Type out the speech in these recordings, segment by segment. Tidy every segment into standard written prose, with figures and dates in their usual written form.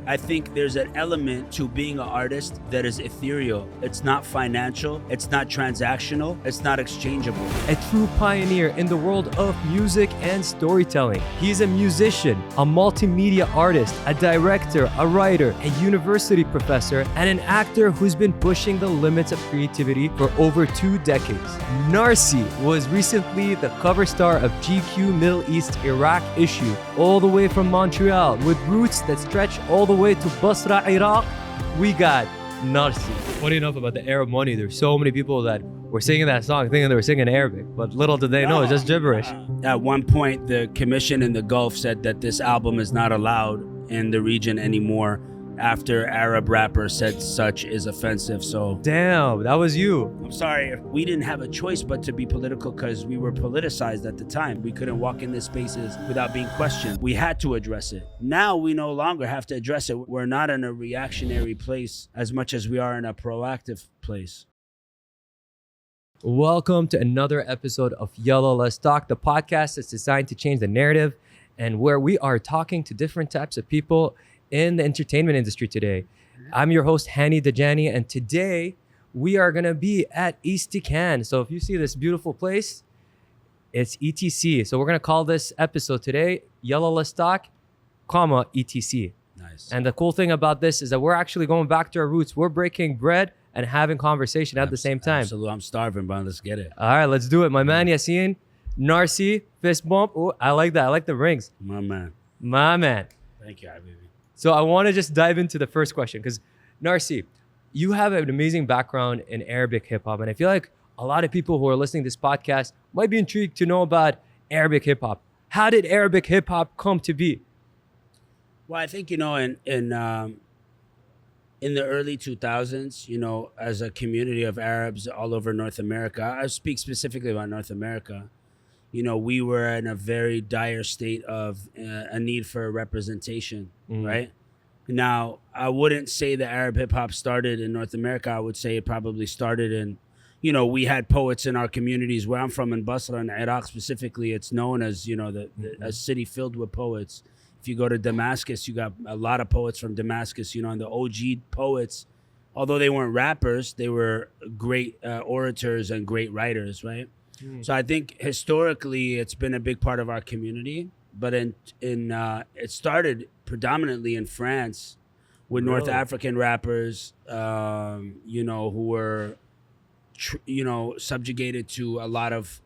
I think there's an element to being an artist that is ethereal. It's not financial, it's not transactional, it's not exchangeable. A true pioneer in the world of music and storytelling. He's a musician, a multimedia artist, a director, a writer, a university professor, and an actor who's been pushing the limits of creativity for over 2 decades. NARCY was recently the cover star of GQ Middle East Iraq issue, all the way from Montreal, with roots that stretch all the way to Basra, Iraq. We got NARCY. Funny enough about the Arab money, there's so many people that were singing that song thinking they were singing Arabic, but little did they know it's just gibberish. At one point, the commission in the Gulf said that this album is not allowed in the region anymore after Arab rapper said such is offensive. So Damn, that was you. I'm sorry, we didn't have a choice but to be political because we were politicized at the time. We couldn't walk in these spaces without being questioned. We had to address it. Now we no longer have to address it. We're not in a reactionary place as much as we are in a proactive place. Welcome to another episode of Yalla Let's Talk, the podcast that's designed to change the narrative and where we are talking to different types of people in the entertainment industry today. I'm your host, Hani Dajani, and today we are going to be at Istikan. So if you see this beautiful place, it's ETC. So we're going to call this episode today, Yalla Let's Talk, ETC. Nice. And the cool thing about this is that we're actually going back to our roots. We're breaking bread and having conversation at the same time. Absolutely. I'm starving, bro. Let's get it. All right, let's do it. My man, Yassine, NARCY, fist bump. Oh, I like that. I like the rings. My man. My man. Thank you, Habibi. So I want to just dive into the first question because NARCY, you have an amazing background in Arabic hip hop. And I feel like a lot of people who are listening to this podcast might be intrigued to know about Arabic hip hop. How did Arabic hip hop come to be? Well, I think, in the early 2000s, as a community of Arabs all over North America, I speak specifically about North America, we were in a very dire state of a need for representation, right? Now, I wouldn't say that Arab hip hop started in North America. I would say it probably started in, we had poets in our communities. Where I'm from in Basra, in Iraq specifically, it's known as, a city filled with poets. If you go to Damascus, you got a lot of poets from Damascus, and the OG poets, although they weren't rappers, they were great orators and great writers, right? So I think historically it's been a big part of our community, but it started predominantly in France with North African rappers, who were, subjugated to a lot of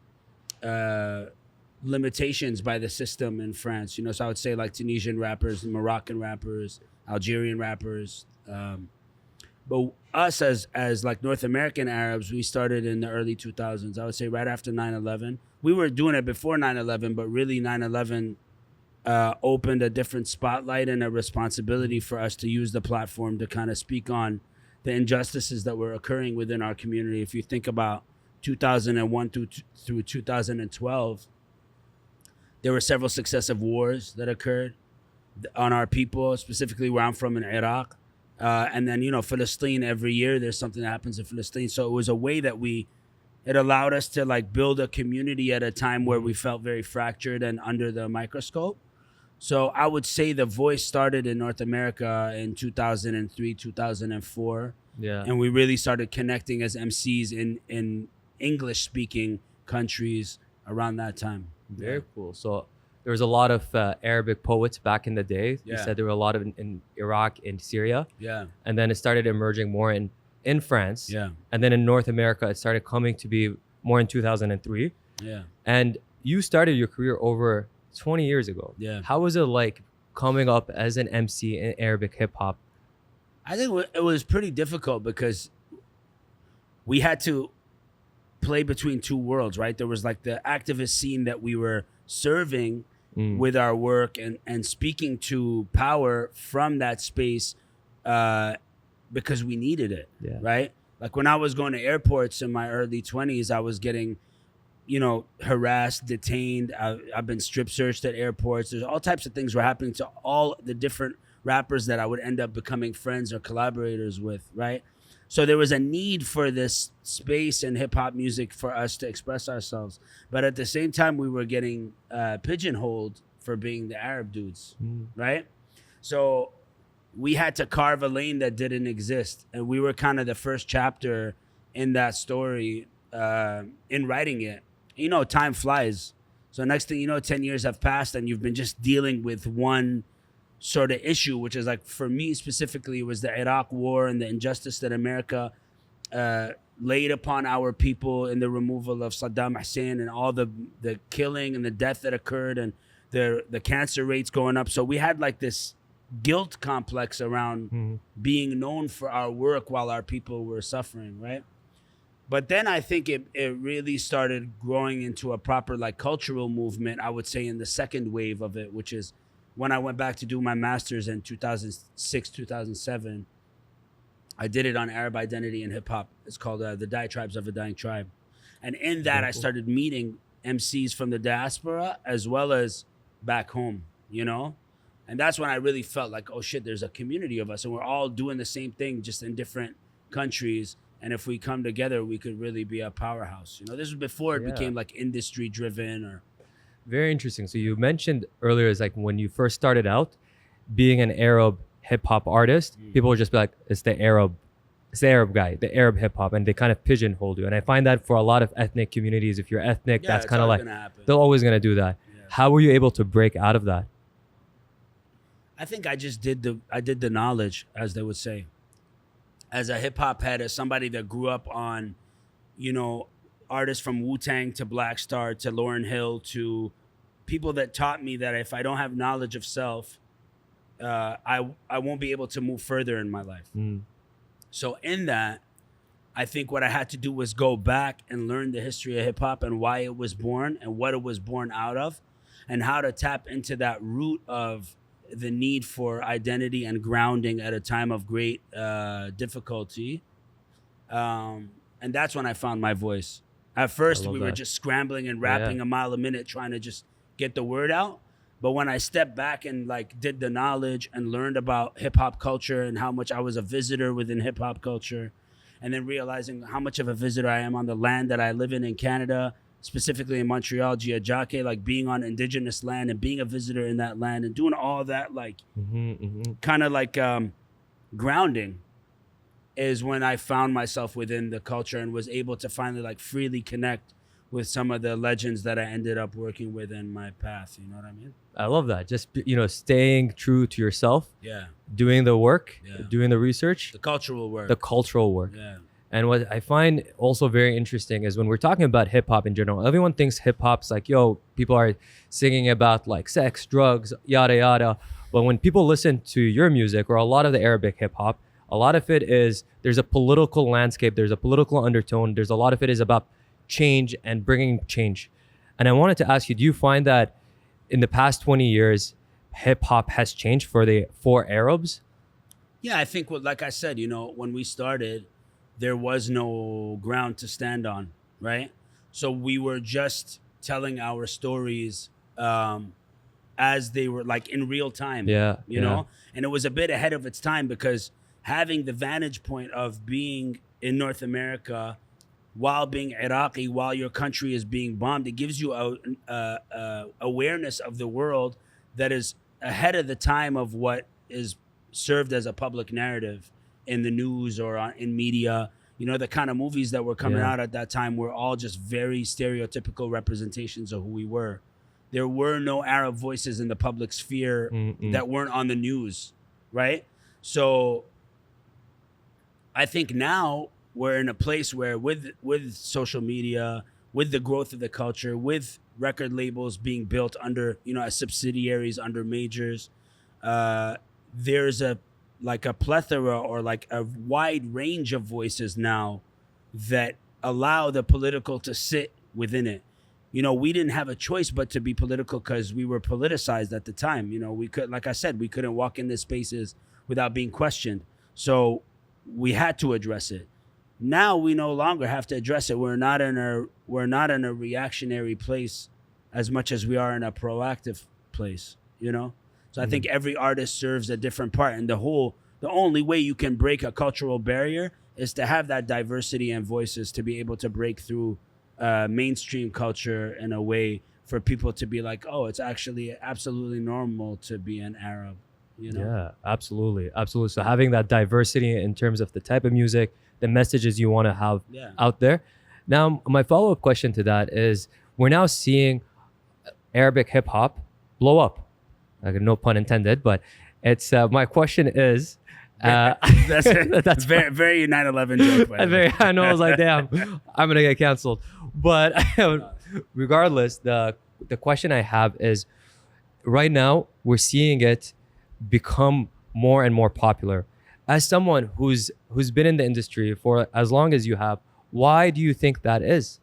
limitations by the system in France. So I would say like Tunisian rappers, Moroccan rappers, Algerian rappers. But us as like North American Arabs, we started in the early 2000s. I would say right after 9/11. We were doing it before 9/11, but really 9/11 opened a different spotlight and a responsibility for us to use the platform to kind of speak on the injustices that were occurring within our community. If you think about 2001 through 2012, there were several successive wars that occurred on our people, specifically where I'm from in Iraq. And then, Palestine, every year there's something that happens in Palestine. So it was a way that it allowed us to like build a community at a time where we felt very fractured and under the microscope. So I would say the voice started in North America in 2003, 2004. Yeah. And we really started connecting as MCs in English speaking countries around that time. Very cool. So there was a lot of Arabic poets back in the day. You Yeah. said there were a lot of in Iraq and Syria. Yeah. And then it started emerging more in France. Yeah. And then in North America, it started coming to be more in 2003. Yeah. And you started your career over 20 years ago. Yeah. How was it like coming up as an MC in Arabic hip hop? I think it was pretty difficult because we had to play between two worlds, right? There was like the activist scene that we were serving with our work and speaking to power from that space because we needed it, right? Like when I was going to airports in my early 20s, I was getting, harassed, detained. I've been strip searched at airports. There's all types of things were happening to all the different rappers that I would end up becoming friends or collaborators with, right? So there was a need for this space in hip hop music for us to express ourselves. But at the same time, we were getting pigeonholed for being the Arab dudes, right? So we had to carve a lane that didn't exist, and we were kind of the first chapter in that story, in writing it. You know, time flies. So next thing you know, 10 years have passed, and you've been just dealing with one sort of issue, which is like, for me specifically, it was the Iraq war and the injustice that America laid upon our people in the removal of Saddam Hussein, and all the killing and the death that occurred, and the cancer rates going up. So we had like this guilt complex around being known for our work while our people were suffering, right? But then I think it really started growing into a proper like cultural movement, I would say, in the second wave of it, which is when I went back to do my master's in 2006, 2007. I did it on Arab identity and hip hop. It's called The Diatribes of a Dying Tribe. And in that, I started meeting MCs from the diaspora as well as back home, you know? And that's when I really felt like, oh shit, there's a community of us, and we're all doing the same thing, just in different countries. And if we come together, we could really be a powerhouse. You know, this was before it became like industry driven or. Very interesting. So you mentioned earlier, is like when you first started out being an Arab hip hop artist, people would just be like, it's the Arab guy, the Arab hip hop, and they kind of pigeonhole you. And I find that for a lot of ethnic communities, if you're ethnic, that's kind of like, they're always going to do that. Yeah. How were you able to break out of that? I think I just did the knowledge, as they would say. As a hip hop head, as somebody that grew up on, you know, artists from Wu-Tang to Black Star to Lauryn Hill, to people that taught me that if I don't have knowledge of self, I won't be able to move further in my life. So in that, I think what I had to do was go back and learn the history of hip hop and why it was born and what it was born out of, and how to tap into that root of the need for identity and grounding at a time of great difficulty. And that's when I found my voice. At first, we were just scrambling and rapping a mile a minute, trying to just get the word out. But when I stepped back and like did the knowledge and learned about hip hop culture and how much I was a visitor within hip hop culture, and then realizing how much of a visitor I am on the land that I live in Canada, specifically in Montreal, Giajake, like being on indigenous land and being a visitor in that land and doing all that, like kind of like grounding, is when I found myself within the culture and was able to finally like freely connect with some of the legends that I ended up working with in my path. You know what I mean? I love that. Just, you know, staying true to yourself. Yeah. Doing the work, doing the research. The cultural work. The cultural work. Yeah. And what I find also very interesting is when we're talking about hip hop in general, everyone thinks hip hop's like, yo, people are singing about like sex, drugs, yada, yada. But when people listen to your music or a lot of the Arabic hip hop, a lot of it is, there's a political landscape, there's a political undertone, there's a lot of it is about change and bringing change. And I wanted to ask you, do you find that in the past 20 years, hip hop has changed for Arabs? Yeah, I think like I said, you know, when we started, there was no ground to stand on, right? So we were just telling our stories as they were, like in real time, you know? And it was a bit ahead of its time, because having the vantage point of being in North America while being Iraqi, while your country is being bombed, it gives you a awareness of the world that is ahead of the time of what is served as a public narrative in the news or in media. You know, the kind of movies that were coming out at that time were all just very stereotypical representations of who we were. There were no Arab voices in the public sphere that weren't on the news, right? So I think now we're in a place where with social media, with the growth of the culture, with record labels being built under, you know, as subsidiaries under majors, there's a plethora or like a wide range of voices now that allow the political to sit within it. You know, we didn't have a choice but to be political because we were politicized at the time. You know, we could, like I said, we couldn't walk in the spaces without being questioned. So we had to address it. Now we no longer have to address it. We're not in a reactionary place as much as we are in a proactive place, you know? So I think every artist serves a different part, and the only way you can break a cultural barrier is to have that diversity and voices to be able to break through mainstream culture in a way for people to be like, oh, it's actually absolutely normal to be an Arab, you know? Yeah, absolutely. Absolutely. So having that diversity in terms of the type of music, the messages you want to have Yeah. out there. Now, my follow-up question to that is we're now seeing Arabic hip hop blow up. Like, no pun intended, but it's my question is That's a that's very, very 9/11 joke, by the way. I know. I was like, damn, I'm gonna get canceled. But regardless, the question I have is, right now we're seeing it become more and more popular. As someone who's been in the industry for as long as you have, why do you think that is?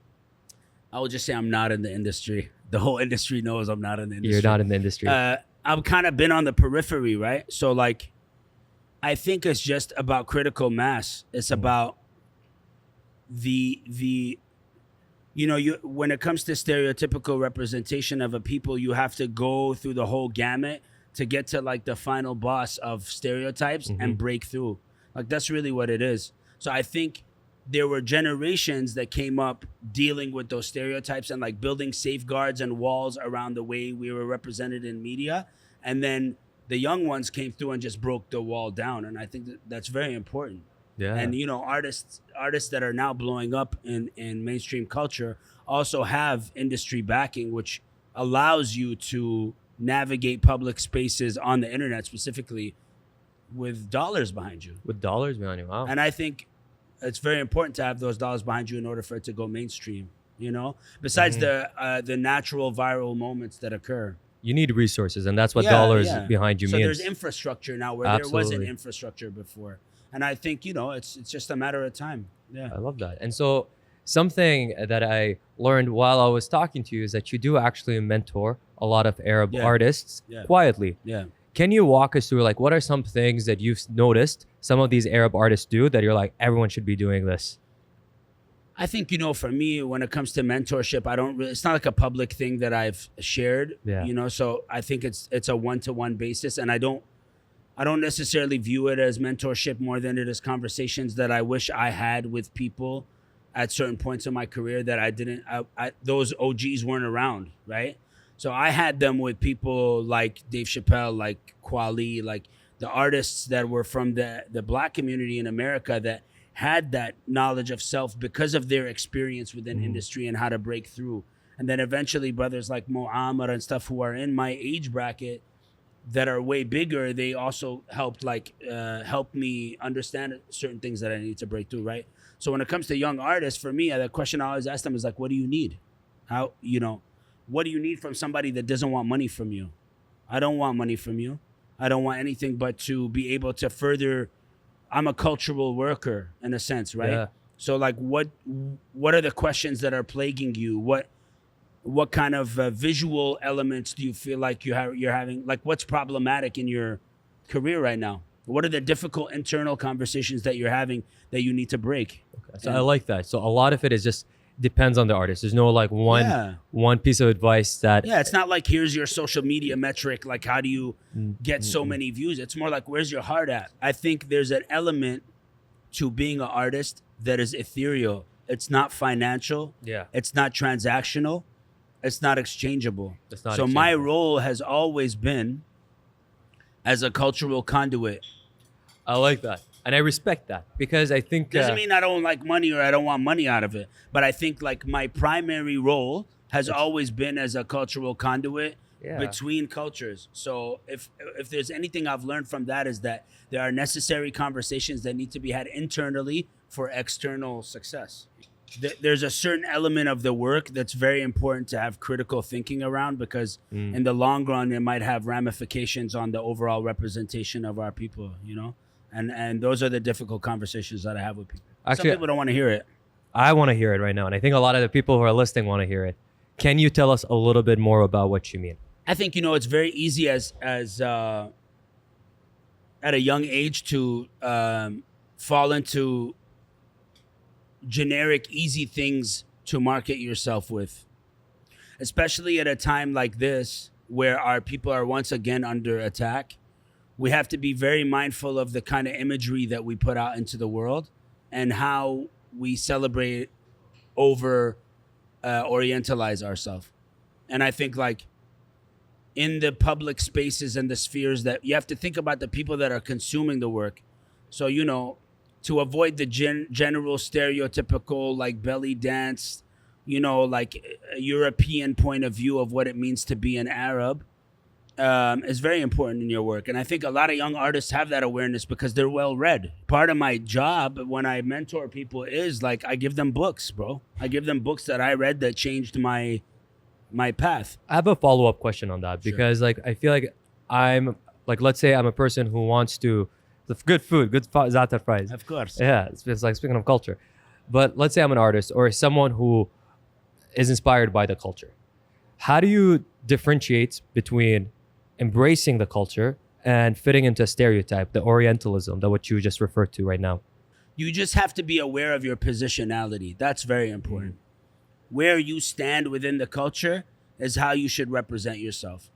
I will just say I'm not in the industry. The whole industry knows I'm not in the industry. You're not in the industry. I've kind of been on the periphery, right? So like, I think it's just about critical mass. It's about the you when it comes to stereotypical representation of a people, you have to go through the whole gamut to get to like the final boss of stereotypes and break through. Like that's really what it is. So I think there were generations that came up dealing with those stereotypes and like building safeguards and walls around the way we were represented in media. And then the young ones came through and just broke the wall down. And I think that's very important. Yeah. And artists that are now blowing up in mainstream culture also have industry backing, which allows you to navigate public spaces on the internet specifically with dollars behind you. With dollars behind you, wow. And I think it's very important to have those dollars behind you in order for it to go mainstream, besides the natural viral moments that occur. You need resources, and that's what dollars behind you so means. There's infrastructure now where there wasn't infrastructure before. And I think, it's just a matter of time. Yeah. I love that. And so something that I learned while I was talking to you is that you do actually mentor a lot of Arab artists quietly. Yeah. Can you walk us through, like, what are some things that you've noticed some of these Arab artists do that you're like, everyone should be doing this? I think, for me, when it comes to mentorship, it's not like a public thing that I've shared, so I think it's a one-to-one basis. And I don't necessarily view it as mentorship more than it is conversations that I wish I had with people at certain points in my career that I didn't, those OGs weren't around, right? So I had them with people like Dave Chappelle, like Kweli, like the artists that were from the Black community in America that had that knowledge of self because of their experience within industry and how to break through. And then eventually brothers like Mu'amar and stuff who are in my age bracket that are way bigger, they also helped help me understand certain things that I need to break through, right? So when it comes to young artists, for me, the question I always ask them is like, what do you need? What do you need from somebody that doesn't want money from you? I don't want money from you. I don't want anything but to be able to further. I'm a cultural worker in a sense, right? Yeah. So like, what are the questions that are plaguing you? What kind of visual elements do you feel like you're having? Like, what's problematic in your career right now? What are the difficult internal conversations that you're having that you need to break? Okay. So I like that. So a lot of it is just depends on the artist. There's no like one piece of advice that. Yeah, it's not like here's your social media metric. Like, how do you get so many views? It's more like, where's your heart at? I think there's an element to being an artist that is ethereal. It's not financial. Yeah. It's not transactional. It's not exchangeable. It's not so my role has always been as a cultural conduit. I like that. And I respect that because I think doesn't mean I don't like money or I don't want money out of it. But I think like my primary role has always been as a cultural conduit between cultures. So if there's anything I've learned from that is that there are necessary conversations that need to be had internally for external success. There's a certain element of the work that's very important to have critical thinking around because in the long run, it might have ramifications on the overall representation of our people, And those are the difficult conversations that I have with people. Actually, some people don't want to hear it. I want to hear it right now. And I think a lot of the people who are listening want to hear it. Can you tell us a little bit more about what you mean? I think, it's very easy as at a young age to fall into generic, easy things to market yourself with, especially at a time like this where our people are once again under attack. We have to be very mindful of the kind of imagery that we put out into the world and how we celebrate over orientalize ourselves. And I think like in the public spaces and the spheres, that you have to think about the people that are consuming the work. So, to avoid the general stereotypical like belly dance, like a European point of view of what it means to be an Arab, is very important in your work. And I think a lot of young artists have that awareness because they're well read. Part of my job when I mentor people is like I give them books, bro. I give them books that I read that changed my path. I have a follow-up question on that because like I feel like I'm like, let's say I'm a person who wants to the good food, za'atar fries. Of course. Yeah, it's like speaking of culture. But let's say I'm an artist or someone who is inspired by the culture. How do you differentiate between embracing the culture and fitting into a stereotype, the Orientalism, that what you just referred to right now? You just have to be aware of your positionality. That's very important. Where you stand within the culture is how you should represent yourself.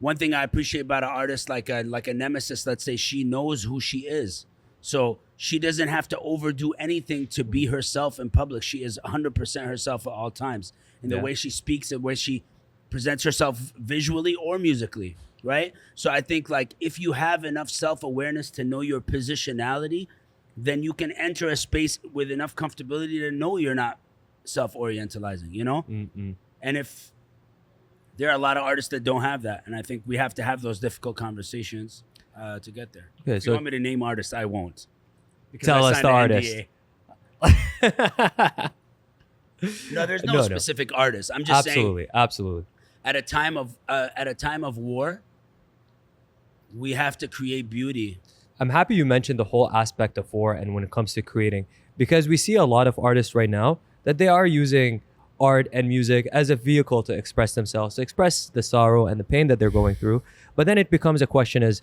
One thing I appreciate about an artist like a Nemesis, let's say, she knows who she is. So she doesn't have to overdo anything to be herself in public. She is 100% herself at all times in the way she speaks and where she presents herself visually or musically, right? So I think like if you have enough self-awareness to know your positionality, then you can enter a space with enough comfortability to know you're not self-orientalizing, And if there are a lot of artists that don't have that, and I think we have to have those difficult conversations to get there. Okay, if you want me to name artists, I won't. Because tell I us signed the an artist. NDA. No, there's no specific artist. I'm just saying. Absolutely. At a time of war, we have to create beauty. I'm happy you mentioned the whole aspect of war and when it comes to creating, because we see a lot of artists right now that they are using art and music as a vehicle to express themselves, to express the sorrow and the pain that they're going through. But then it becomes a question is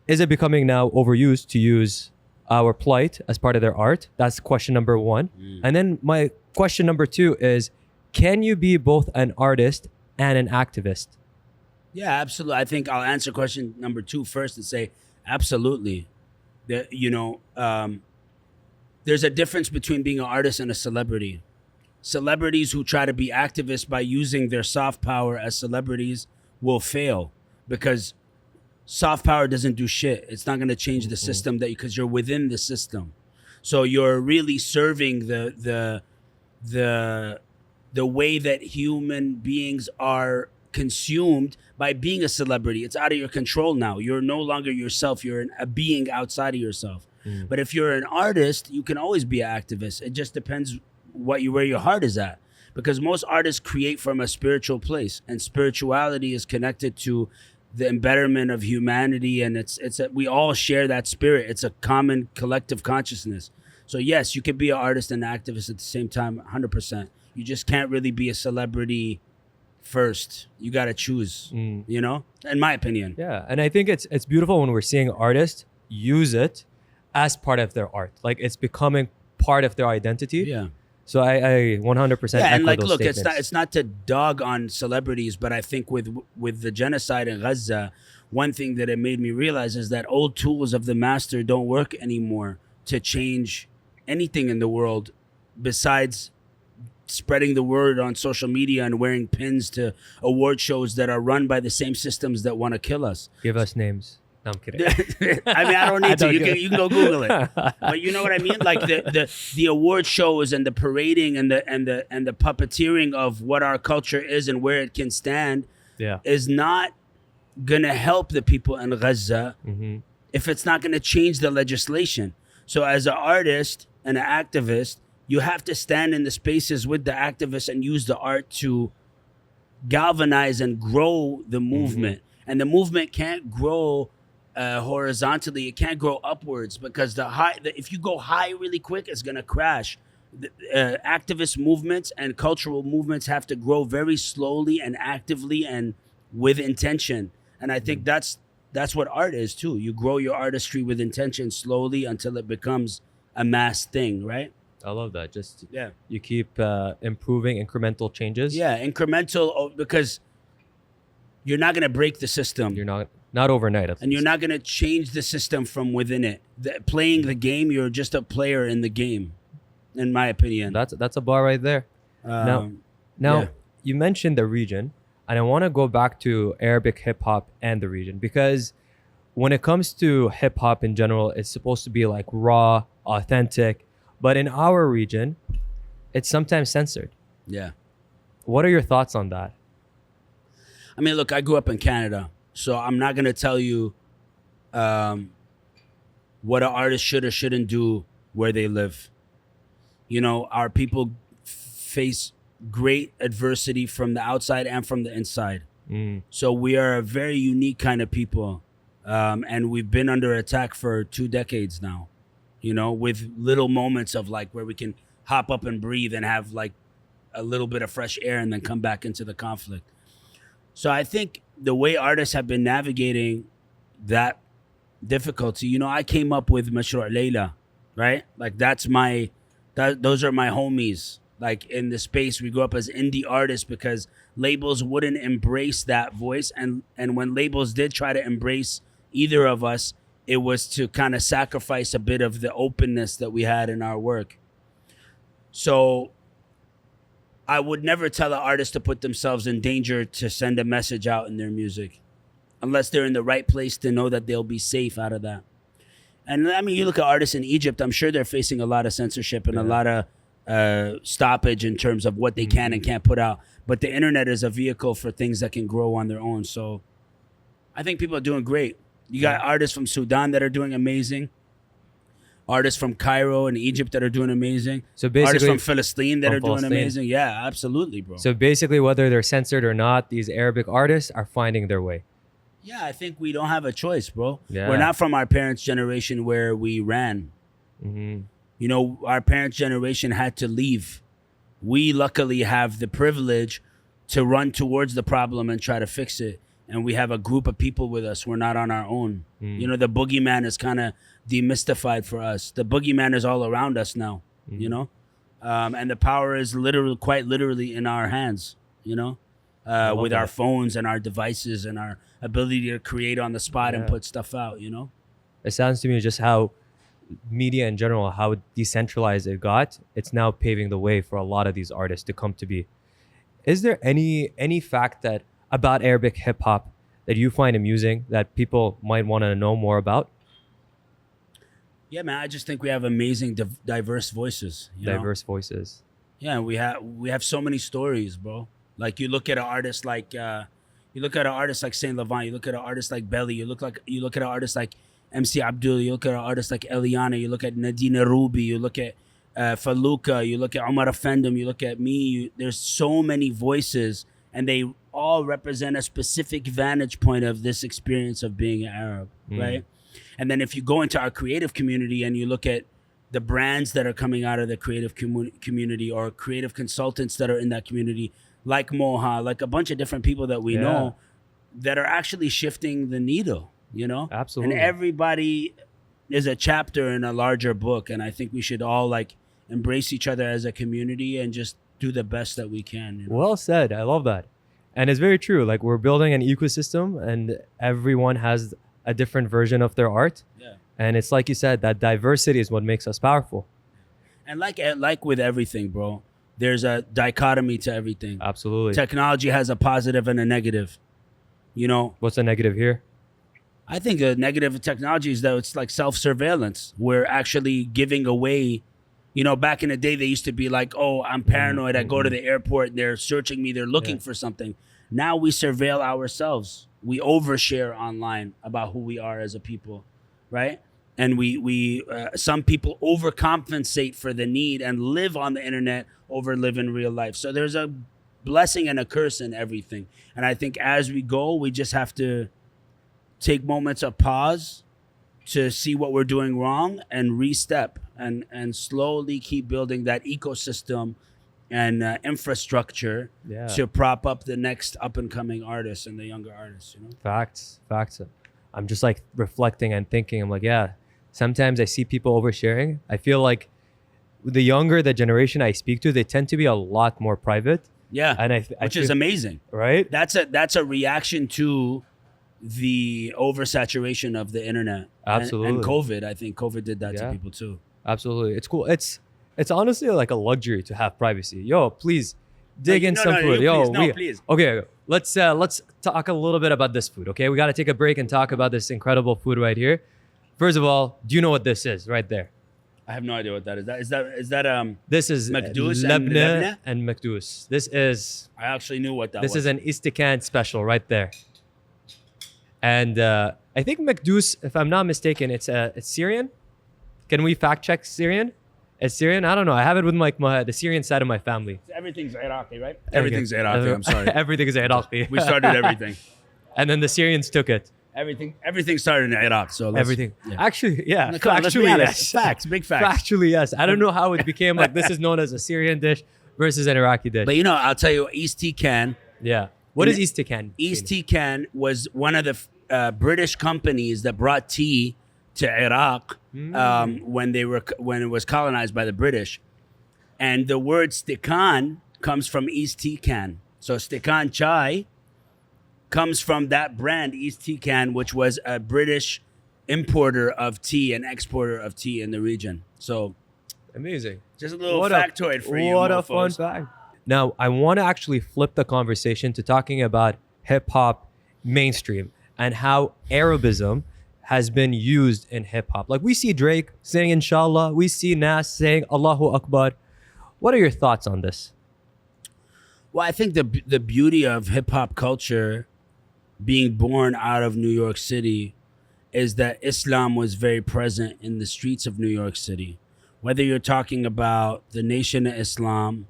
it becoming now overused to use our plight as part of their art? That's question number one. And then my question number two is, can you be both an artist and an activist? Yeah, absolutely. I think I'll answer question number two first and say, absolutely. There's a difference between being an artist and a celebrity. Celebrities who try to be activists by using their soft power as celebrities will fail because soft power doesn't do shit. It's not going to change the system because you're within the system. So you're really serving the way that human beings are consumed by being a celebrity. It's out of your control now. You're no longer yourself. You're a being outside of yourself. But if you're an artist, you can always be an activist. It just depends where your heart is at. Because most artists create from a spiritual place, and spirituality is connected to the embetterment of humanity, and we all share that spirit. It's a common collective consciousness. So yes, you can be an artist and an activist at the same time, 100%. You just can't really be a celebrity first. You got to choose, in my opinion. Yeah, and I think it's beautiful when we're seeing artists use it as part of their art. Like it's becoming part of their identity. Yeah. So I 100% yeah, and echo like, those look, statements. it's not to dog on celebrities, but I think with the genocide in Gaza, one thing that it made me realize is that old tools of the master don't work anymore to change anything in the world besides spreading the word on social media and wearing pins to award shows that are run by the same systems that want to kill us. Give us names. No, I'm kidding. I mean, I don't need to. You can go Google it. But you know what I mean? Like the award shows and the parading and the puppeteering of what our culture is and where it can stand is not gonna help the people in Gaza if it's not gonna change the legislation. So as an artist and an activist, you have to stand in the spaces with the activists and use the art to galvanize and grow the movement. And the movement can't grow horizontally. It can't grow upwards because if you go high really quick, it's gonna crash. Activist movements and cultural movements have to grow very slowly and actively and with intention. And I think that's what art is too. You grow your artistry with intention slowly until it becomes a mass thing, right? I love that. Just you keep improving incremental changes. Yeah, incremental, because you're not gonna break the system. You're not overnight, and you're not gonna change the system from within it. Playing the game, you're just a player in the game, in my opinion. That's a bar right there. Now, you mentioned the region. And I want to go back to Arabic hip hop and the region, because when it comes to hip hop in general, it's supposed to be like raw, authentic. But in our region, it's sometimes censored. Yeah. What are your thoughts on that? I mean, look, I grew up in Canada, so I'm not gonna tell you what an artist should or shouldn't do where they live. You know, our people face great adversity from the outside and from the inside. So we are a very unique kind of people, and we've been under attack for 2 decades now. You know, with little moments of like where we can hop up and breathe and have like a little bit of fresh air and then come back into the conflict. So I think the way artists have been navigating that difficulty, you know, I came up with Mashru' Layla, right? Like those are my homies. Like in the space, we grew up as indie artists because labels wouldn't embrace that voice. And when labels did try to embrace either of us, it was to kind of sacrifice a bit of the openness that we had in our work. So I would never tell an artist to put themselves in danger to send a message out in their music, unless they're in the right place to know that they'll be safe out of that. And I mean, you look at artists in Egypt, I'm sure they're facing a lot of censorship and a lot of stoppage in terms of what they can and can't put out. But the internet is a vehicle for things that can grow on their own. So I think people are doing great. You got artists from Sudan that are doing amazing. Artists from Cairo and Egypt that are doing amazing. So basically, artists from Palestine that are doing Palestine. amazing. Yeah, absolutely, bro. So basically, whether they're censored or not, these Arabic artists are finding their way. Yeah, I think we don't have a choice, bro. Yeah. We're not from our parents' generation where we ran. You know, our parents' generation had to leave. We luckily have the privilege to run towards the problem and try to fix it. And we have a group of people with us. We're not on our own. You know, the boogeyman is kind of demystified for us. The boogeyman is all around us now, you know? And the power is quite literally in our hands, you know? With our phones and our devices and our ability to create on the spot and put stuff out, you know? It sounds to me just how media in general, how decentralized it got, it's now paving the way for a lot of these artists to come to be. Is there any fact that about Arabic hip hop that you find amusing that people might want to know more about? Yeah, man, I just think we have amazing diverse voices. Diverse voices. Yeah, we have so many stories, bro. Like you look at an artist like Saint Laurent, you look at an artist like Belly, you look at an artist like MC Abdul, you look at an artist like Eliana, you look at Nadina Ruby, you look at Faluka, you look at Omar Effendim, you look at me. There's so many voices, and they all represent a specific vantage point of this experience of being an Arab, right? And then if you go into our creative community and you look at the brands that are coming out of the creative community or creative consultants that are in that community, like Moha, like a bunch of different people that we know that are actually shifting the needle, you know? Absolutely. And everybody is a chapter in a larger book. And I think we should all like embrace each other as a community and just do the best that we can. You know? Well said. I love that. And it's very true. Like we're building an ecosystem and everyone has a different version of their art. Yeah. And it's like you said, that diversity is what makes us powerful. And like with everything, bro, there's a dichotomy to everything. Absolutely. Technology has a positive and a negative, you know? What's the negative here? I think a negative of technology is that it's like self-surveillance. We're actually giving away, you know, back in the day, they used to be like, oh, I'm paranoid. I go to the airport, they're searching me, they're looking for something. Now we surveil ourselves. We overshare online about who we are as a people, right? And we some people overcompensate for the need and live on the internet over live in real life. So there's a blessing and a curse in everything. And I think as we go, we just have to take moments of pause to see what we're doing wrong and restep and slowly keep building that ecosystem and infrastructure to prop up the next up and coming artists and the younger artists, you know? Facts. I'm just like reflecting and thinking, I'm like, yeah, sometimes I see people oversharing. I feel like the younger the generation I speak to, they tend to be a lot more private. Yeah, and which is amazing. Right? That's a reaction to the oversaturation of the internet. Absolutely. And COVID. I think COVID did that to people too. Absolutely. It's cool. It's honestly like a luxury to have privacy. Yo, please dig in some food. Yo, please. Okay, let's talk a little bit about this food. Okay, we got to take a break and talk about this incredible food right here. First of all, do you know what this is right there? I have no idea what that is. Is that This is Makdous lebne lebne? and makdous. This is I actually knew what that this was. is an istikan special right there. And I think makdous, if I'm not mistaken, it's Syrian. Can we fact check Syrian? It's Syrian? I don't know. I have it with the Syrian side of my family. Everything's Iraqi, right? Everything's Iraqi. I'm sorry. Everything is Iraqi. We started everything. And then the Syrians took it. Everything started in Iraq. So Everything. Yeah. Actually, yeah. Come on, let's be Factually, honest. yes. Facts, big facts. Factually, yes. I don't know how it became like this is known as a Syrian dish versus an Iraqi dish. But you know, I'll tell you, East Tican. Yeah. What is istikan? East Tican was one of the British companies that brought tea to Iraq when it was colonized by the British, and the word stikan comes from East Tican. So stikan chai comes from that brand, East Tican, which was a British importer of tea and exporter of tea in the region. So Amazing. just a little factoid for you. What a fun mofos. fact. Now, I want to actually flip the conversation to talking about hip hop mainstream and how Arabism has been used in hip hop. Like we see Drake saying Inshallah, we see Nas saying Allahu Akbar. What are your thoughts on this? Well, I think the beauty of hip hop culture being born out of New York City is that Islam was very present in the streets of New York City. Whether you're talking about the Nation of Islam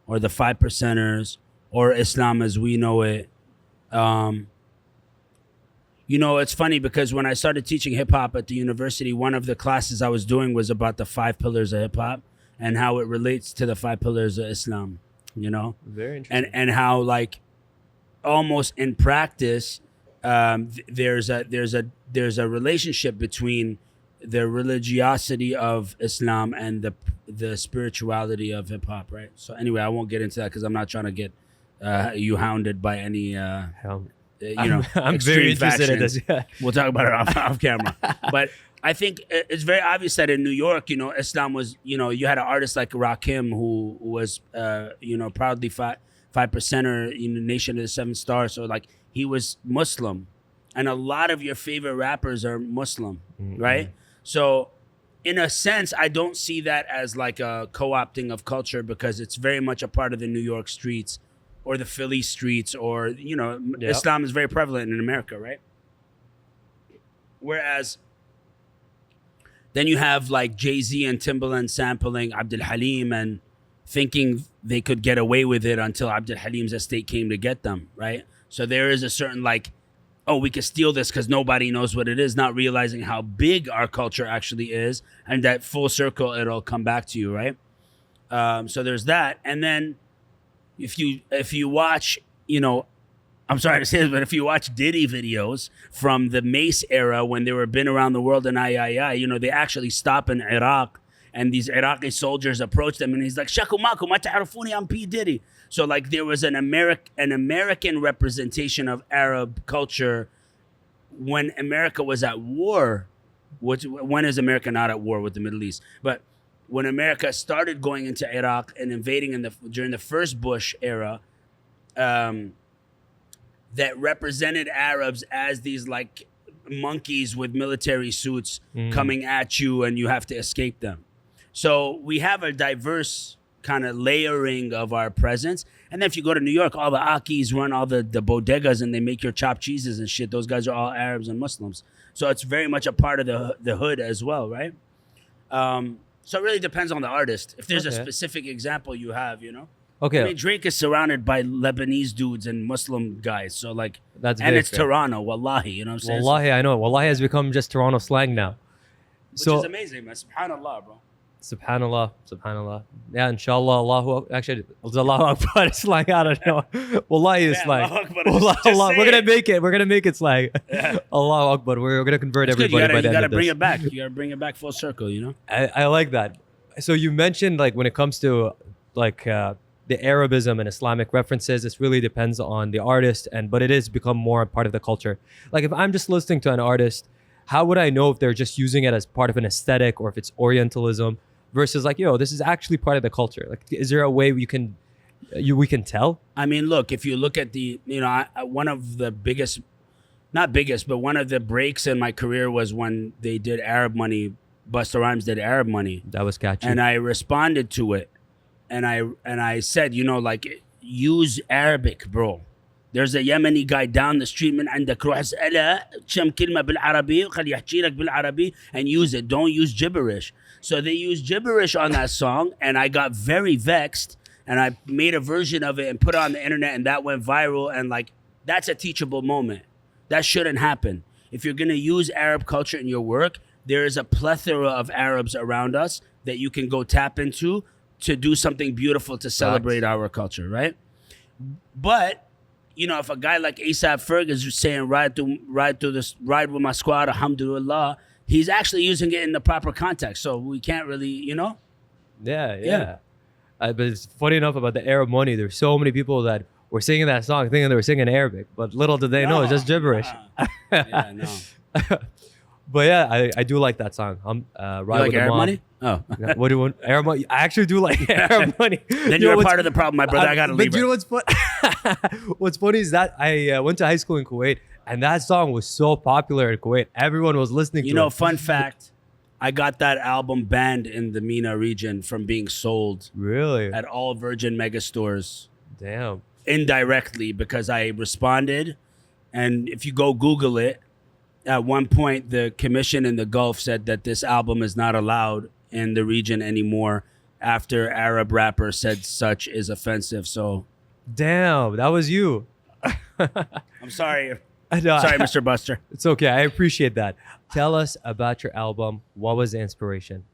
or the 5%ers or Islam as we know it. You know, it's funny because when I started teaching hip hop at the university, one of the classes I was doing was about the 5 pillars of hip hop and how it relates to the 5 pillars of Islam, you know? Very interesting. And how like almost in practice, there's a relationship between the religiosity of Islam and the spirituality of hip hop, right? So anyway, I won't get into that because I'm not trying to get you hounded by any I'm very extreme interested in factions. this. Yeah. We'll talk about it off camera. But I think it's very obvious that in New York, you know, Islam was, you know, you had an artist like Rakim who was, you know, proudly 5%er in the Nation of the 7 Stars. So like he was Muslim, and a lot of your favorite rappers are Muslim, right? So in a sense, I don't see that as like a co-opting of culture because it's very much a part of the New York streets or the Philly streets, or, you know, Yep. Islam is very prevalent in America, right? Whereas then you have like Jay-Z and Timbaland sampling Abdul Halim and thinking they could get away with it until Abdul Halim's estate came to get them, right? So there is a certain like, oh, we could steal this because nobody knows what it is, not realizing how big our culture actually is, and that full circle, it'll come back to you, right? So there's that. And then if you watch, you know, I'm sorry to say this, but if you watch Diddy videos from the Mace era when they were been around the world in I, you know, they actually stop in Iraq and these Iraqi soldiers approach them and he's like, Shaku Maku, ma ta'arafuni, I'm P. Diddy. So like there was an American representation of Arab culture when America was at war. When is America not at war with the Middle East? But when America started going into Iraq and invading during the first Bush era, that represented Arabs as these like monkeys with military suits coming at you and you have to escape them. So we have a diverse kind of layering of our presence. And then if you go to New York, all the Akis run all the bodegas and they make your chopped cheeses and shit. Those guys are all Arabs and Muslims. So it's very much a part of the hood as well, right? So it really depends on the artist. If there's a specific example you have, you know? Okay. I mean, Drake is surrounded by Lebanese dudes and Muslim guys. So like, That's and very it's fair. Toronto, wallahi, you know what I'm saying? Wallahi, I know. Wallahi has become just Toronto slang now. Which is amazing, man. Subhanallah, bro. Subhanallah, subhanallah. Yeah, inshallah, Allahu. Actually, it's Allahu Akbar. It's like, I don't know. Wallahi is Man, like, Allahu Akbar, Allah, just Allah. say We're gonna it. make it. We're gonna make it slang. Yeah. Allahu Akbar. We're gonna convert It's good. everybody by the You end gotta of this. bring it back. You gotta bring it back full circle, you know? I like that. So you mentioned like when it comes to like the Arabism and Islamic references, it really depends on the artist, but it has become more a part of the culture. Like if I'm just listening to an artist, how would I know if they're just using it as part of an aesthetic or if it's Orientalism versus like, yo, this is actually part of the culture? Like, is there a way you can We can tell. I mean, look, if you look at the, one of the biggest, not biggest, but one of the breaks in my career was when they did Arab Money. Busta Rhymes did Arab Money, That was catchy. and I responded to it, and I said, like, use Arabic, bro. There's a Yemeni guy down the street من عندك روح اسأله كم كلمة بالعربي وخليه يحكي لك بالعربي and use it. Don't use gibberish. So they used gibberish on that song, and I got very vexed, and I made a version of it and put it on the internet, and that went viral. And like, that's a teachable moment. That shouldn't happen. If you're gonna use Arab culture in your work, there is a plethora of Arabs around us that you can go tap into to do something beautiful to celebrate our culture, right? But if a guy like A$AP Ferg is saying ride with my squad, alhamdulillah, he's actually using it in the proper context. So we can't really, Yeah. But it's funny enough about the Arab Money. There's so many people that were singing that song thinking they were singing Arabic, but little did they know it's just gibberish. Yeah, no. But yeah, I do like that song. Ride You like with the Arab Mob. Money? Oh. What do you want? Arab Money? I actually do like Arab Money. Then You know you're what's- part of the problem, my brother. I gotta leave. But you know what's fun? What's funny is that I went to high school in Kuwait, and that song was so popular in Kuwait. Everyone was listening to it. Fun fact, I got that album banned in the MENA region from being sold Really? at all Virgin mega stores Damn. indirectly because I responded. And if you go Google it, at one point the commission in the Gulf said that this album is not allowed in the region anymore after Arab rapper said such is offensive. So Damn, that was you. I'm sorry. No, Sorry, Mr. Buster. It's okay. I appreciate that. Tell us about your album. What was the inspiration?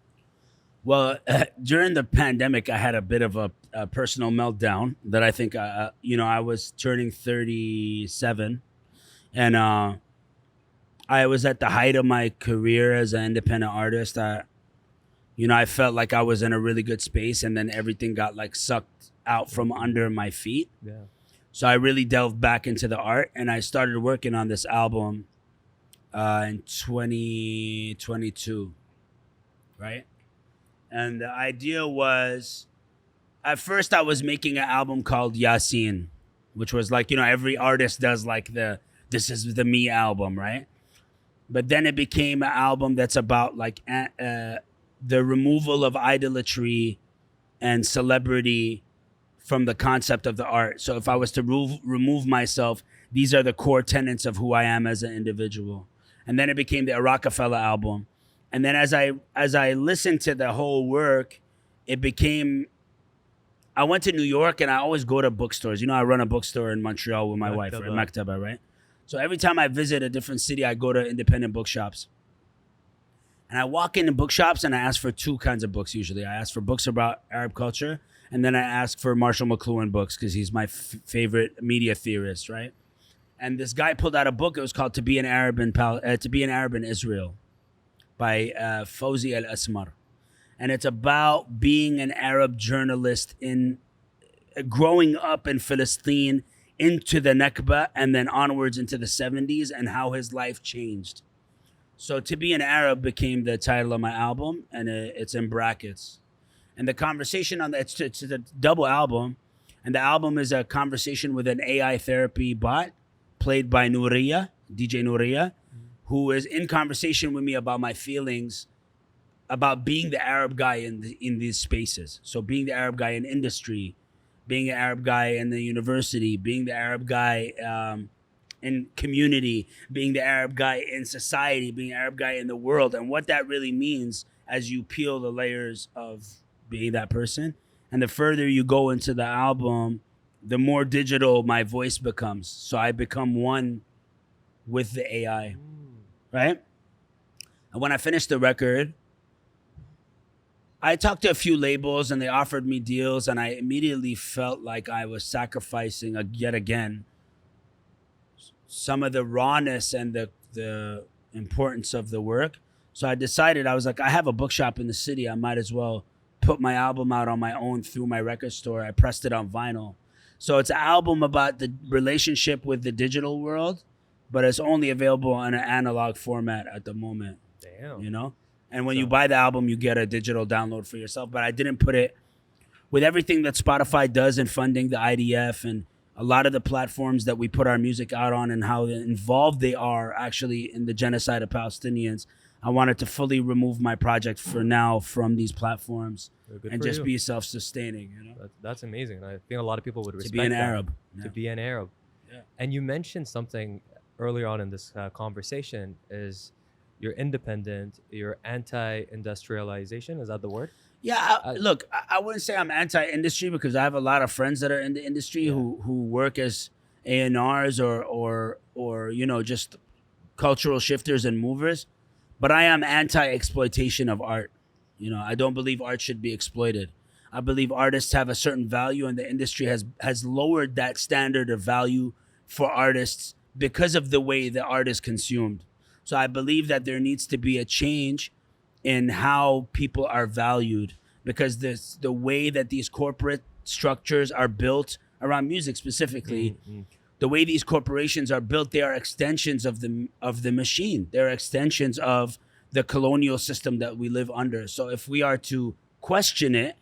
Well, during the pandemic, I had a bit of a personal meltdown that I think, I was turning 37, and I was at the height of my career as an independent artist. I felt like I was in a really good space, and then everything got like sucked out from under my feet. Yeah. So I really delved back into the art, and I started working on this album in 2022, right? And the idea was, at first I was making an album called Yasin, which was like, every artist does like this is the me album, right? But then it became an album that's about like the removal of idolatry and celebrity from the concept of the art. So if I was to remove myself, these are the core tenets of who I am as an individual. And then it became the Rockefeller album. And then as I listened to the whole work, it became, I went to New York, and I always go to bookstores. I run a bookstore in Montreal with my wife, right? Maktaba, right? So every time I visit a different city, I go to independent bookshops. And I walk into bookshops and I ask for two kinds of books usually. I ask for books about Arab culture, and then I ask for Marshall McLuhan books because he's my favorite media theorist, right? And this guy pulled out a book. It was called To Be an Arab in Israel by Fawzi Al-Asmar. And it's about being an Arab journalist in growing up in Palestine into the Nakba and then onwards into the 70s and how his life changed. So To Be an Arab became the title of my album, and it's in brackets. And the conversation on that, it's a double album, and the album is a conversation with an AI therapy bot played by Nouriya, DJ Nouriya, who is in conversation with me about my feelings about being the Arab guy in these spaces. So being the Arab guy in industry, being an Arab guy in the university, being the Arab guy in community, being the Arab guy in society, being an Arab guy in the world, and what that really means as you peel the layers of being that person. And the further you go into the album, the more digital my voice becomes. So I become one with the AI, right? And when I finished the record, I talked to a few labels and they offered me deals, and I immediately felt like I was sacrificing yet again some of the rawness and the importance of the work. So I decided, I was like, I have a bookshop in the city. I might as well put my album out on my own through my record store. I pressed it on vinyl. So it's an album about the relationship with the digital world, but it's only available in an analog format at the moment. Damn. And when you buy the album, you get a digital download for yourself. But I didn't put it with everything that Spotify does in funding the IDF and a lot of the platforms that we put our music out on and how involved they are actually in the genocide of Palestinians, I wanted to fully remove my project for now from these platforms and just be self-sustaining. You know, That's amazing. I think a lot of people would respect to be an that. Arab. To be an Arab. Yeah. And you mentioned something earlier on in this conversation is you're independent, you're anti-industrialization. Is that the word? Yeah, look, I wouldn't say I'm anti-industry because I have a lot of friends that are in the industry who work as A&Rs or you know, just cultural shifters and movers. But I am anti-exploitation of art. You know, I don't believe art should be exploited. I believe artists have a certain value, and the industry has lowered that standard of value for artists because of the way the art is consumed. So I believe that there needs to be a change in how people are valued, because the way that these corporate structures are built around music specifically, the way these corporations are built, they are extensions of the machine. They're extensions of the colonial system that we live under. So if we are to question it,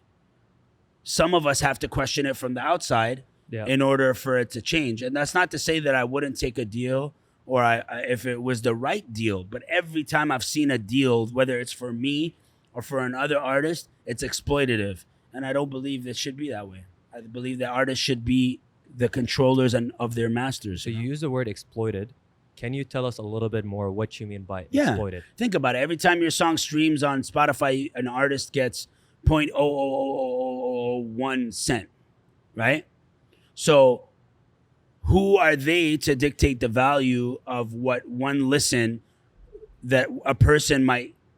some of us have to question it from the outside in order for it to change. And that's not to say that I wouldn't take a deal or if it was the right deal. But every time I've seen a deal, whether it's for me or for another artist, it's exploitative. And I don't believe it should be that way. I believe that artists should be the controllers of their masters. So you use the word exploited. Can you tell us a little bit more what you mean by Yeah. exploited? Think about it. Every time your song streams on Spotify, an artist gets 0.00001 cent, right? So who are they to dictate the value of what one listen that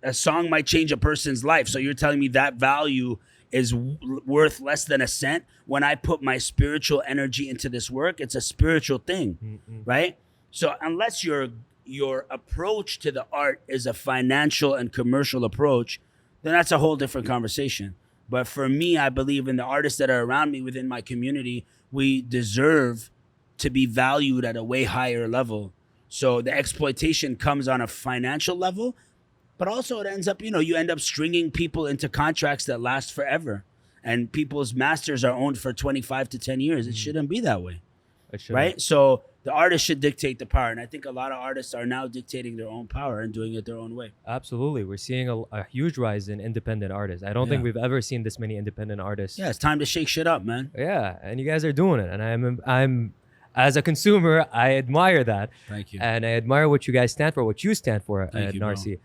a song might change a person's life? So you're telling me that value is worth less than a cent? When I put my spiritual energy into this work, it's a spiritual thing, right? So unless your approach to the art is a financial and commercial approach, then that's a whole different conversation. But for me, I believe in the artists that are around me within my community, we deserve to be valued at a way higher level. So the exploitation comes on a financial level, but also it ends up, you end up stringing people into contracts that last forever. And people's masters are owned for 25 to 10 years. It shouldn't be that way, right? So the artist should dictate the power. And I think a lot of artists are now dictating their own power and doing it their own way. Absolutely. We're seeing a huge rise in independent artists. I don't think we've ever seen this many independent artists. Yeah, it's time to shake shit up, man. Yeah, and you guys are doing it. And I'm as a consumer, I admire that. Thank you. And I admire what you guys stand for, what you stand for at NARCY.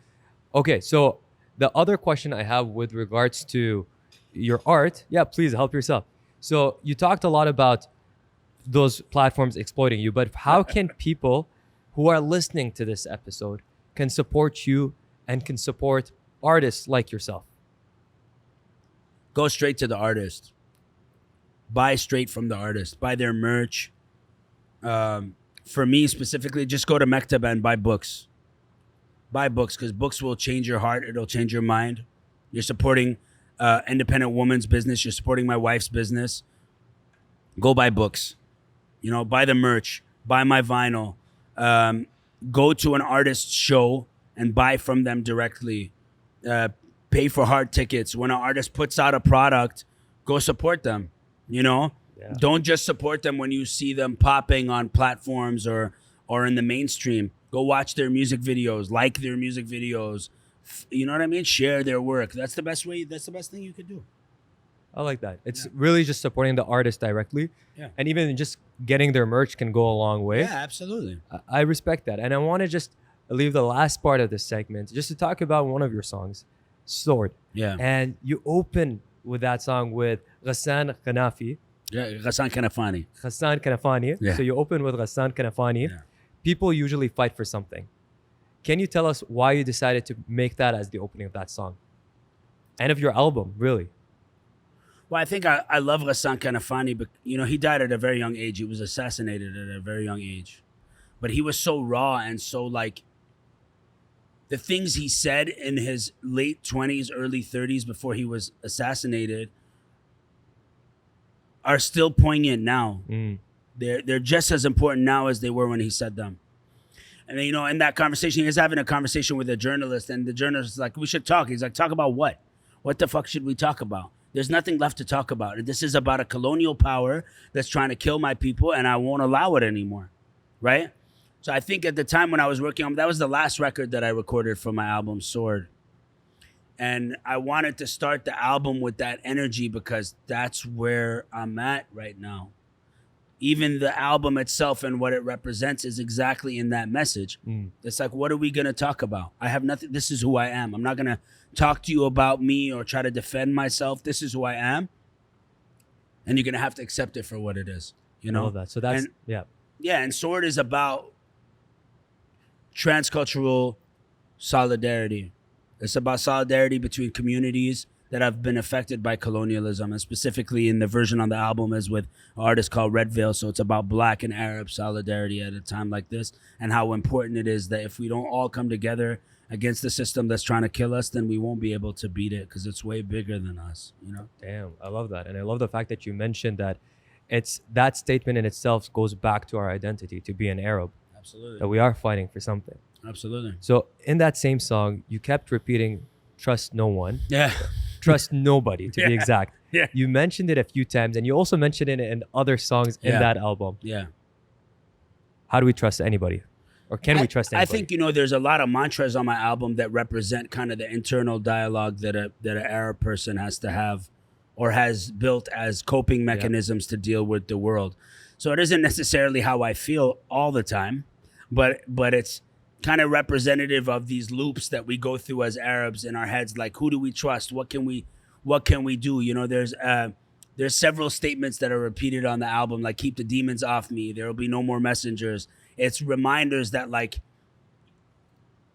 Okay, so the other question I have with regards to your art, please help yourself. So you talked a lot about those platforms exploiting you, but how can people who are listening to this episode can support you and can support artists like yourself? Go straight to the artist. Buy straight from the artist. Buy their merch. For me specifically, just go to Mektaba and buy books. Buy books, because books will change your heart. It'll change your mind. You're supporting independent woman's business. You're supporting my wife's business. Go buy books. Buy the merch. Buy my vinyl. Go to an artist's show and buy from them directly. Pay for hard tickets. When an artist puts out a product, go support them. Don't just support them when you see them popping on platforms or in the mainstream. Go watch their music videos, like their music videos. You know what I mean? Share their work. That's the best way. That's the best thing you could do. I like that. It's really just supporting the artist directly. Yeah. And even just getting their merch can go a long way. Yeah, absolutely. I respect that. And I want to just leave the last part of this segment just to talk about one of your songs, Sword. Yeah. And you open with that song with Ghassan Kanafi. Yeah, Ghassan Kanafani. Ghassan Kanafani. Yeah. So you open with Ghassan Kanafani. Yeah. People usually fight for something. Can you tell us why you decided to make that as the opening of that song? And of your album, really? Well, I think I love Ghassan Kanafani, but he died at a very young age. He was assassinated at a very young age. But he was so raw and so the things he said in his late 20s, early 30s before he was assassinated are still poignant now. They're just as important now as they were when he said them. And in that conversation, he was having a conversation with a journalist, and the journalist is like, "We should talk." He's like, "Talk about what? What the fuck should we talk about? There's nothing left to talk about. This is about a colonial power that's trying to kill my people, and I won't allow it anymore, right? So I think at the time when I was working on, that was the last record that I recorded for my album Sword. And I wanted to start the album with that energy because that's where I'm at right now. Even the album itself and what it represents is exactly in that message. It's like, what are we going to talk about? I have nothing. This is who I am. I'm not going to talk to you about me or try to defend myself. This is who I am. And you're going to have to accept it for what it is. You know? I love that. So that's, and, yeah. Yeah, and Sword is about transcultural solidarity. It's about solidarity between communities that have been affected by colonialism, and specifically in the version on the album is with an artist called Red Veil. So it's about Black and Arab solidarity at a time like this, and how important it is that if we don't all come together against the system that's trying to kill us, then we won't be able to beat it because it's way bigger than us, you know? Damn, I love that. And I love the fact that you mentioned that it's that statement in itself goes back to our identity, to be an Arab. Absolutely. That we are fighting for something. Absolutely. So in that same song, you kept repeating, trust no one. Yeah. Trust nobody, to be exact. Yeah. You mentioned it a few times, and you also mentioned it in other songs in that album. Yeah. How do we trust anybody? Or can we trust anybody? I think, you know, there's a lot of mantras on my album that represent kind of the internal dialogue that an Arab person has to have or has built as coping mechanisms to deal with the world. So it isn't necessarily how I feel all the time, but it's kind of representative of these loops that we go through as Arabs in our heads. Like, who do we trust? What can we do? You know, there's several statements that are repeated on the album, like keep the demons off me. There will be no more messengers. It's reminders that, like,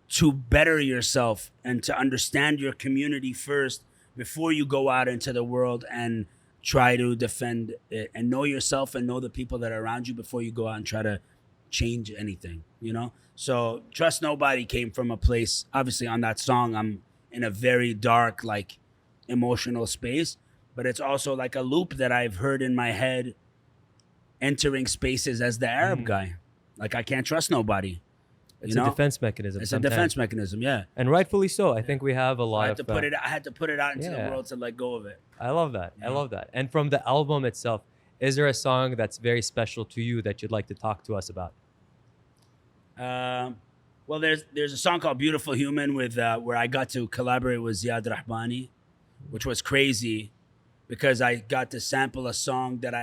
to better yourself and to understand your community first before you go out into the world and try to defend it, and know yourself and know the people that are around you before you go out and try to change anything, you know? So Trust Nobody came from a place, obviously on that song, I'm in a very dark, like, emotional space, but it's also like a loop that I've heard in my head entering spaces as the Arab guy. Like, I can't trust nobody. It's a defense mechanism. It's a defense mechanism, yeah. And rightfully so. I think we have a lot I of... had to put it out into the world to let go of it. I love that. Yeah. I love that. And from the album itself, is there a song that's very special to you that you'd like to talk to us about? Well, there's a song called Beautiful Human with where I got to collaborate with Ziad Rahbani, which was crazy because I got to sample a song that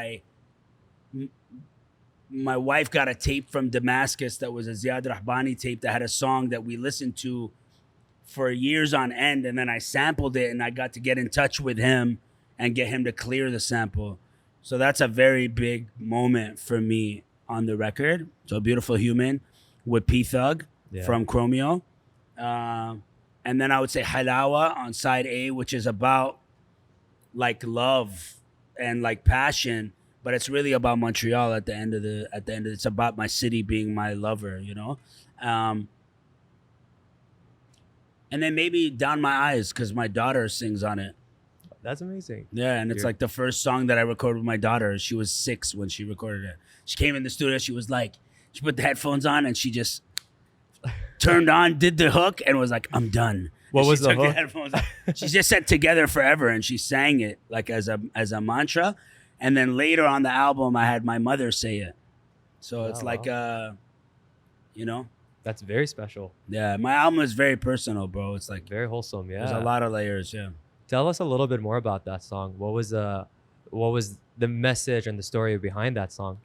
my wife got a tape from Damascus that was a Ziad Rahbani tape that had a song that we listened to for years on end, and then I sampled it and I got to get in touch with him and get him to clear the sample. So that's a very big moment for me on the record. So Beautiful Human with P Thug from Chromeo. And then I would say Halawa on side A, which is about like love and like passion, but it's really about Montreal at the end of it's about my city being my lover, you know? And then maybe Down My Eyes, because my daughter sings on it. That's amazing. Yeah, and it's like the first song that I recorded with my daughter. She was 6 when she recorded it. She came in the studio, she put the headphones on and she just turned on, did the hook, and was like, I'm done. What was the hook? The headphones off. She just said Together Forever, and she sang it like as a mantra. And then later on the album, I had my mother say it. So it's like, you know. That's very special. Yeah, my album is very personal, bro. It's like very wholesome. Yeah, there's a lot of layers. Yeah. Tell us a little bit more about that song. What was the message and the story behind that song?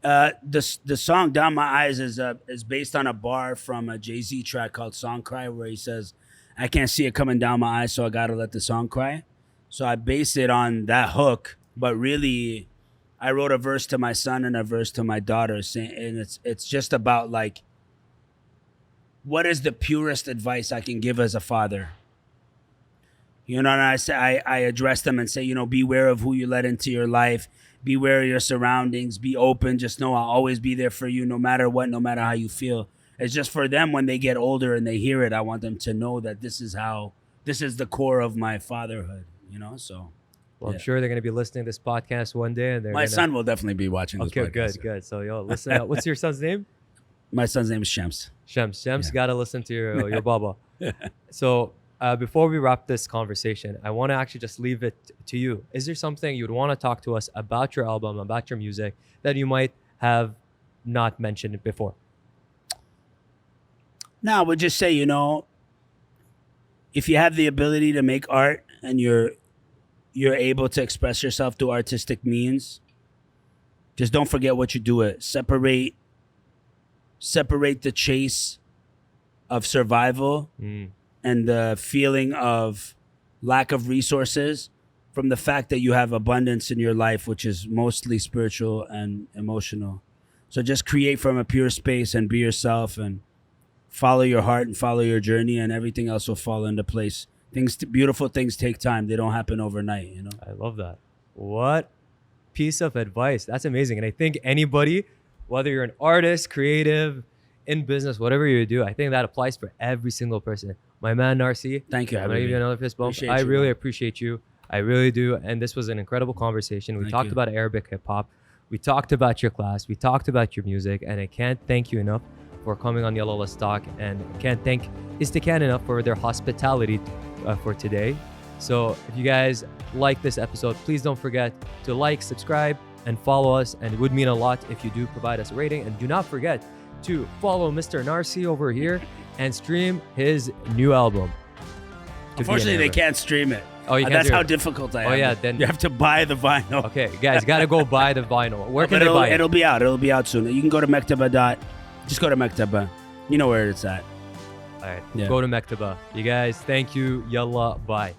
The song Down My Eyes is based on a bar from a Jay-Z track called Song Cry, where he says, I can't see it coming down my eyes, so I gotta let the song cry. So I base it on that hook, but really I wrote a verse to my son and a verse to my daughter, and it's just about like, what is the purest advice I can give as a father? You know, and I address them and say, you know, beware of who you let into your life. Beware of your surroundings. Be open. Just know I'll always be there for you no matter what, no matter how you feel. It's just for them when they get older and they hear it, I want them to know that this is the core of my fatherhood, you know? So. Well, I'm sure they're going to be listening to this podcast one day. And my son will definitely be watching this podcast. Okay, good. So, yo, listen out. What's your son's name? My son's name is Shams. Shams got to listen to your Baba. So, before we wrap this conversation, I want to actually just leave it to you. Is there something you'd want to talk to us about your album, about your music, that you might have not mentioned before? No, I would just say, if you have the ability to make art and you're able to express yourself through artistic means, just don't forget what you do it. Separate the chase of survival and the feeling of lack of resources from the fact that you have abundance in your life, which is mostly spiritual and emotional. So just create from a pure space and be yourself and follow your heart and follow your journey, and everything else will fall into place. Beautiful things take time. They don't happen overnight, I love that. What piece of advice. That's amazing. And I think anybody, whether you're an artist, creative, in business, whatever you do, I think that applies for every single person. My man, NARCY. Thank you. I'm going to give you another fist bump. I really appreciate you. I really do. And this was an incredible conversation. We talked about Arabic hip hop. We talked about your class. We talked about your music. And I can't thank you enough for coming on Yalla Let's Talk. And I can't thank Istikan enough for their hospitality for today. So if you guys like this episode, please don't forget to like, subscribe, and follow us. And it would mean a lot if you do provide us a rating. And do not forget to follow Mr. NARCY over here and stream his new album. Unfortunately, they can't stream it. Oh, you can't. That's how difficult I am. Oh, yeah. Then you have to buy the vinyl. Okay, guys, gotta go buy the vinyl. Where can they buy it? It'll be out. It'll be out soon. You can go to Mektaba. Just go to Mektaba. You know where it's at. All right, go to Mektaba. You guys, thank you. Yalla, bye.